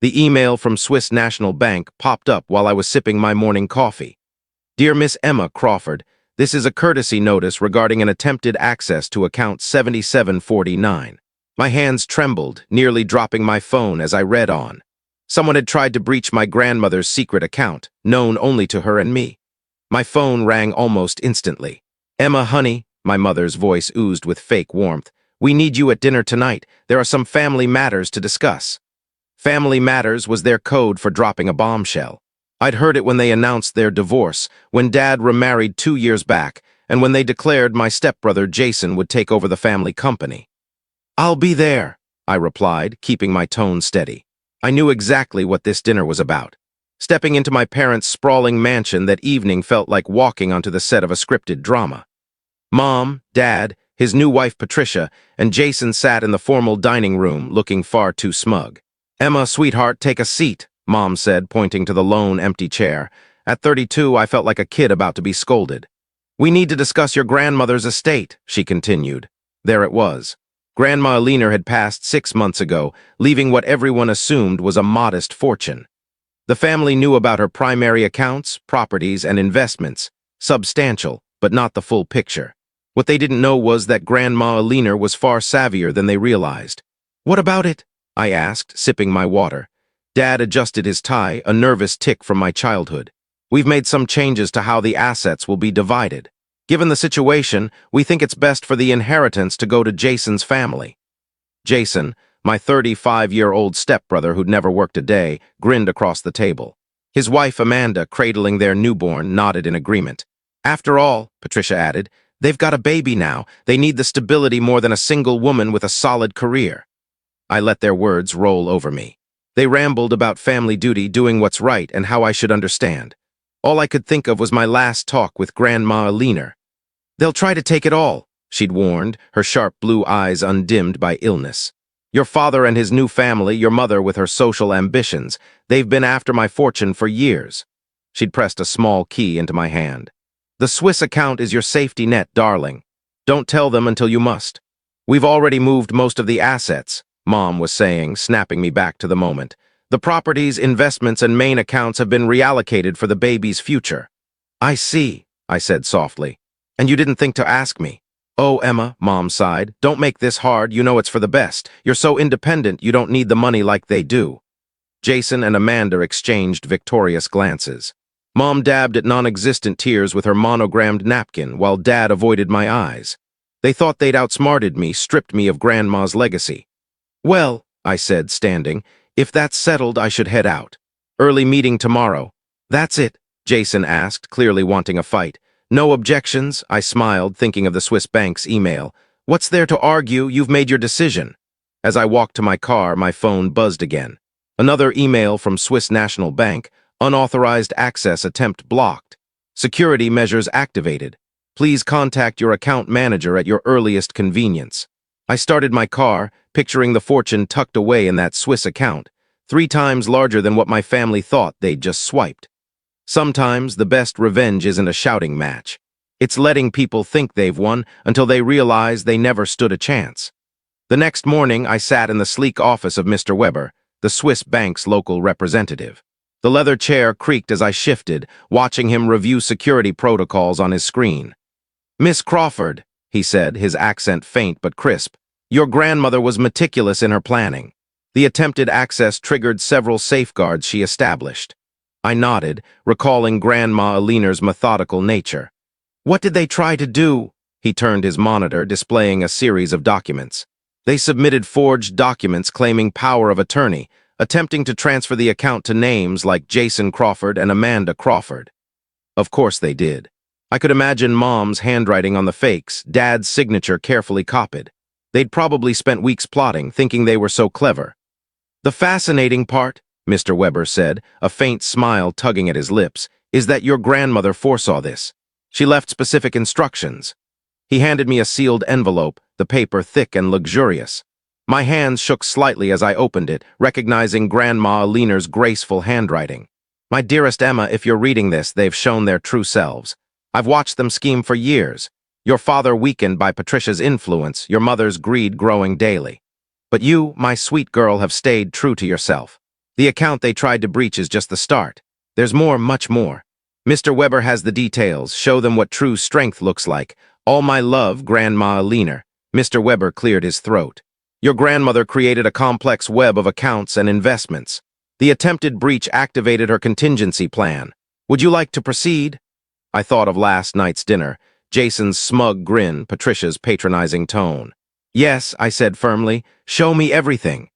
The email from Swiss National Bank popped up while I was sipping my morning coffee. Dear Miss Emma Crawford, this is a courtesy notice regarding an attempted access to account 7749. My hands trembled, nearly dropping my phone as I read on. Someone had tried to breach my grandmother's secret account, known only to her and me. My phone rang almost instantly. Emma, honey, my mother's voice oozed with fake warmth. We need you at dinner tonight. There are some family matters to discuss. Family matters was their code for dropping a bombshell. I'd heard it when they announced their divorce, when Dad remarried 2 years back, and when they declared my stepbrother Jason would take over the family company. I'll be there, I replied, keeping my tone steady. I knew exactly what this dinner was about. Stepping into my parents' sprawling mansion that evening felt like walking onto the set of a scripted drama. Mom, Dad, his new wife Patricia, and Jason sat in the formal dining room looking far too smug. Emma, sweetheart, take a seat, Mom said, pointing to the lone, empty chair. At 32, I felt like a kid about to be scolded. We need to discuss your grandmother's estate, she continued. There it was. Grandma Alina had passed 6 months ago, leaving what everyone assumed was a modest fortune. The family knew about her primary accounts, properties, and investments. Substantial, but not the full picture. What they didn't know was that Grandma Alina was far savvier than they realized. What about it? I asked, sipping my water. Dad adjusted his tie, a nervous tic from my childhood. We've made some changes to how the assets will be divided. Given the situation, we think it's best for the inheritance to go to Jason's family. Jason, my 35-year-old stepbrother who'd never worked a day, grinned across the table. His wife, Amanda, cradling their newborn, nodded in agreement. After all, Patricia added, they've got a baby now. They need the stability more than a single woman with a solid career. I let their words roll over me. They rambled about family duty, doing what's right, and how I should understand. All I could think of was my last talk with Grandma Alina. They'll try to take it all, she'd warned, her sharp blue eyes undimmed by illness. Your father and his new family, your mother with her social ambitions, they've been after my fortune for years. She'd pressed a small key into my hand. The Swiss account is your safety net, darling. Don't tell them until you must. We've already moved most of the assets, Mom was saying, snapping me back to the moment. The properties, investments, and main accounts have been reallocated for the baby's future. I see, I said softly. And you didn't think to ask me. Oh, Emma, Mom sighed, don't make this hard, you know it's for the best. You're so independent, you don't need the money like they do. Jason and Amanda exchanged victorious glances. Mom dabbed at non-existent tears with her monogrammed napkin, while Dad avoided my eyes. They thought they'd outsmarted me, stripped me of Grandma's legacy. Well, I said, standing, if that's settled, I should head out. Early meeting tomorrow. That's it, Jason asked, clearly wanting a fight. No objections, I smiled, thinking of the Swiss bank's email. What's there to argue? You've made your decision. As I walked to my car, my phone buzzed again. Another email from Swiss National Bank. Unauthorized access attempt blocked. Security measures activated. Please contact your account manager at your earliest convenience. I started my car, picturing the fortune tucked away in that Swiss account, 3 times larger than what my family thought they'd just swiped. Sometimes the best revenge isn't a shouting match. It's letting people think they've won until they realize they never stood a chance. The next morning, I sat in the sleek office of Mr. Weber, the Swiss bank's local representative. The leather chair creaked as I shifted, watching him review security protocols on his screen. Miss Crawford, he said, his accent faint but crisp, your grandmother was meticulous in her planning. The attempted access triggered several safeguards she established. I nodded, recalling Grandma Alina's methodical nature. What did they try to do? He turned his monitor, displaying a series of documents. They submitted forged documents claiming power of attorney, attempting to transfer the account to names like Jason Crawford and Amanda Crawford. Of course they did. I could imagine Mom's handwriting on the fakes, Dad's signature carefully copied. They'd probably spent weeks plotting, thinking they were so clever. The fascinating part, Mr. Weber said, a faint smile tugging at his lips, is that your grandmother foresaw this. She left specific instructions. He handed me a sealed envelope, the paper thick and luxurious. My hands shook slightly as I opened it, recognizing Grandma Alina's graceful handwriting. My dearest Emma, if you're reading this, they've shown their true selves. I've watched them scheme for years. Your father weakened by Patricia's influence, your mother's greed growing daily. But you, my sweet girl, have stayed true to yourself. The account they tried to breach is just the start. There's more, much more. Mr. Weber has the details. Show them what true strength looks like. All my love, Grandma Alina. Mr. Weber cleared his throat. Your grandmother created a complex web of accounts and investments. The attempted breach activated her contingency plan. Would you like to proceed? I thought of last night's dinner, Jason's smug grin, Patricia's patronizing tone. Yes, I said firmly, show me everything.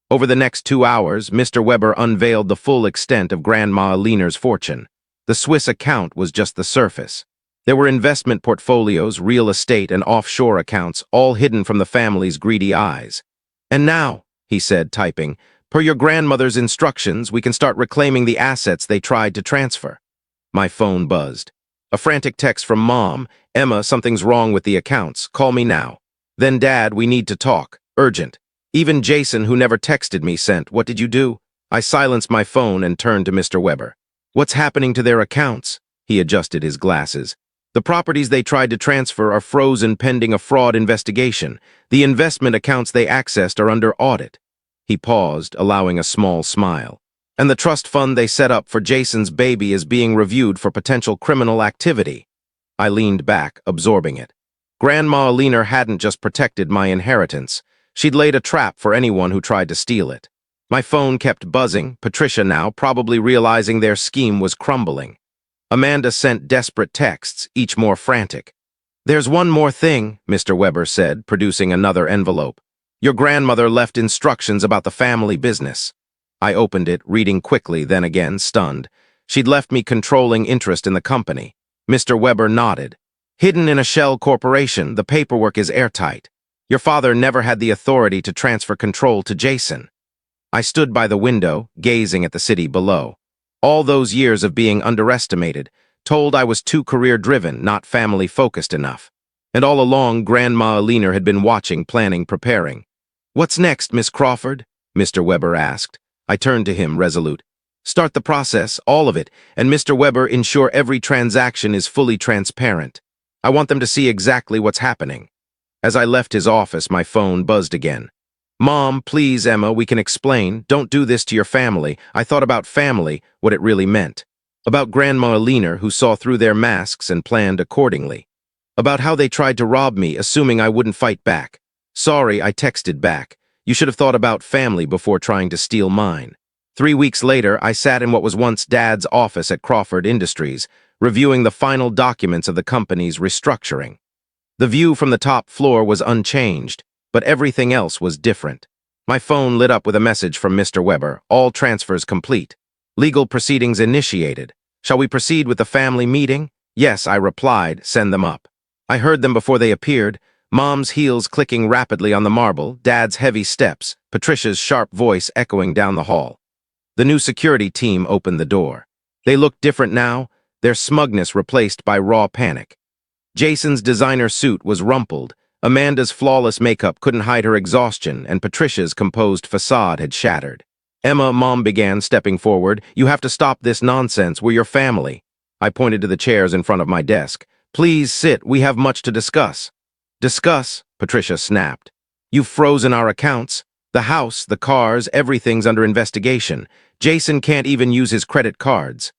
Over the next 2 hours, Mr. Weber unveiled the full extent of Grandma Alina's fortune. The Swiss account was just the surface. There were investment portfolios, real estate, and offshore accounts, all hidden from the family's greedy eyes. And now, he said, typing, per your grandmother's instructions, we can start reclaiming the assets they tried to transfer. My phone buzzed. A frantic text from Mom. Emma, something's wrong with the accounts. Call me now. Then Dad, we need to talk. Urgent. Even Jason, who never texted me, sent, what did you do? I silenced my phone and turned to Mr. Weber. What's happening to their accounts? He adjusted his glasses. The properties they tried to transfer are frozen pending a fraud investigation. The investment accounts they accessed are under audit. He paused, allowing a small smile. And the trust fund they set up for Jason's baby is being reviewed for potential criminal activity. I leaned back, absorbing it. Grandma Alina hadn't just protected my inheritance. She'd laid a trap for anyone who tried to steal it. My phone kept buzzing, Patricia now, probably realizing their scheme was crumbling. Amanda sent desperate texts, each more frantic. There's one more thing, Mr. Weber said, producing another envelope. Your grandmother left instructions about the family business. I opened it, reading quickly, then again, stunned. She'd left me controlling interest in the company. Mr. Weber nodded. Hidden in a shell corporation, the paperwork is airtight. Your father never had the authority to transfer control to Jason. I stood by the window, gazing at the city below. All those years of being underestimated, told I was too career-driven, not family-focused enough. And all along, Grandma Alina had been watching, planning, preparing. What's next, Miss Crawford? Mr. Weber asked. I turned to him, resolute. Start the process, all of it, and Mr. Weber, ensure every transaction is fully transparent. I want them to see exactly what's happening. As I left his office, my phone buzzed again. Mom, please, Emma, we can explain. Don't do this to your family. I thought about family, what it really meant. About Grandma Alina, who saw through their masks and planned accordingly. About how they tried to rob me, assuming I wouldn't fight back. Sorry, I texted back. You should have thought about family before trying to steal mine. 3 weeks later, I sat in what was once Dad's office at Crawford Industries, reviewing the final documents of the company's restructuring. The view from the top floor was unchanged, but everything else was different. My phone lit up with a message from Mr. Weber, all transfers complete. Legal proceedings initiated. Shall we proceed with the family meeting? Yes, I replied, send them up. I heard them before they appeared, Mom's heels clicking rapidly on the marble, Dad's heavy steps, Patricia's sharp voice echoing down the hall. The new security team opened the door. They looked different now, their smugness replaced by raw panic. Jason's designer suit was rumpled, Amanda's flawless makeup couldn't hide her exhaustion, and Patricia's composed facade had shattered. Emma, Mom began, stepping forward. You have to stop this nonsense, we're your family. I pointed to the chairs in front of my desk. Please sit, we have much to discuss. Discuss, Patricia snapped. You've frozen our accounts. The house, the cars, everything's under investigation. Jason can't even use his credit cards.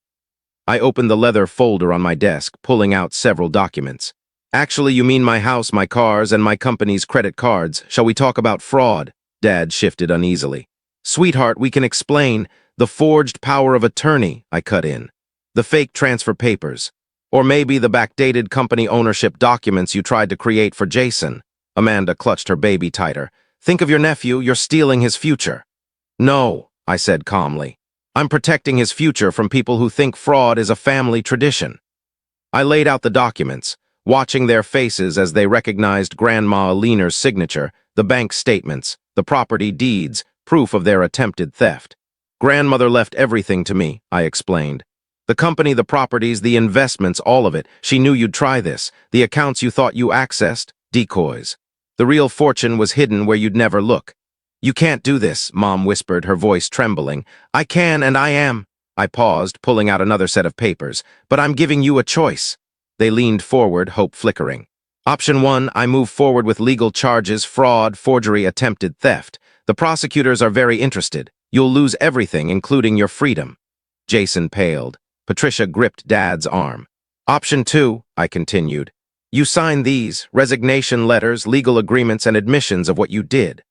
I opened the leather folder on my desk, pulling out several documents. Actually, you mean my house, my cars, and my company's credit cards. Shall we talk about fraud? Dad shifted uneasily. Sweetheart, we can explain. The forged power of attorney, I cut in. The fake transfer papers. Or maybe the backdated company ownership documents you tried to create for Jason. Amanda clutched her baby tighter. Think of your nephew, you're stealing his future. No, I said calmly. I'm protecting his future from people who think fraud is a family tradition. I laid out the documents, watching their faces as they recognized Grandma Alina's signature, the bank statements, the property deeds, proof of their attempted theft. Grandmother left everything to me, I explained. The company, the properties, the investments, all of it. She knew you'd try this. The accounts you thought you accessed, decoys. The real fortune was hidden where you'd never look. You can't do this, Mom whispered, her voice trembling. I can and I am. I paused, pulling out another set of papers. But I'm giving you a choice. They leaned forward, hope flickering. Option 1, I move forward with legal charges, fraud, forgery, attempted theft. The prosecutors are very interested. You'll lose everything, including your freedom. Jason paled. Patricia gripped Dad's arm. Option 2, I continued. You sign these, resignation letters, legal agreements, and admissions of what you did.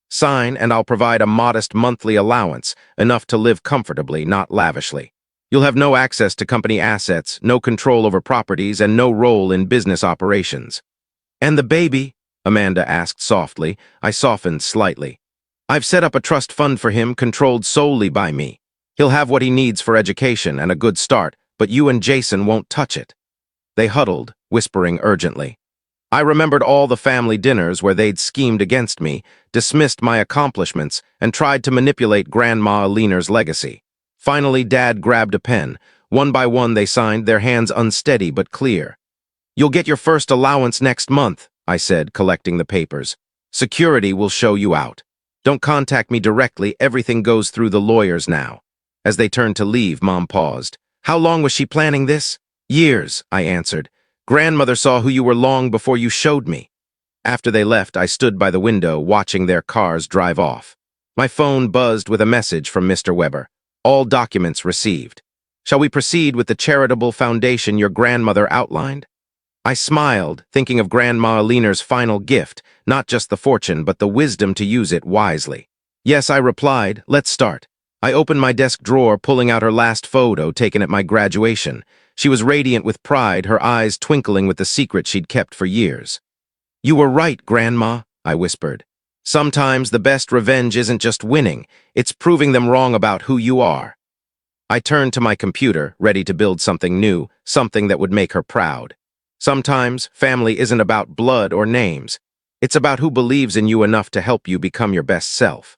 Sign, and I'll provide a modest monthly allowance, enough to live comfortably, not lavishly. You'll have no access to company assets, no control over properties, and no role in business operations. And the baby? Amanda asked softly. I softened slightly. I've set up a trust fund for him, controlled solely by me. He'll have what he needs for education and a good start, but you and Jason won't touch it. They huddled, whispering urgently. I remembered all the family dinners where they'd schemed against me, dismissed my accomplishments, and tried to manipulate Grandma Alina's legacy. Finally, Dad grabbed a pen. One by one they signed, their hands unsteady but clear. You'll get your first allowance next month, I said, collecting the papers. Security will show you out. Don't contact me directly, everything goes through the lawyers now. As they turned to leave, Mom paused. How long was she planning this? Years, I answered. Grandmother saw who you were long before you showed me. After they left, I stood by the window, watching their cars drive off. My phone buzzed with a message from Mr. Weber. All documents received. Shall we proceed with the charitable foundation your grandmother outlined? I smiled, thinking of Grandma Alina's final gift, not just the fortune, but the wisdom to use it wisely. Yes, I replied, let's start. I opened my desk drawer, pulling out her last photo taken at my graduation. She was radiant with pride, her eyes twinkling with the secret she'd kept for years. You were right, Grandma, I whispered. Sometimes the best revenge isn't just winning, it's proving them wrong about who you are. I turned to my computer, ready to build something new, something that would make her proud. Sometimes family isn't about blood or names. It's about who believes in you enough to help you become your best self.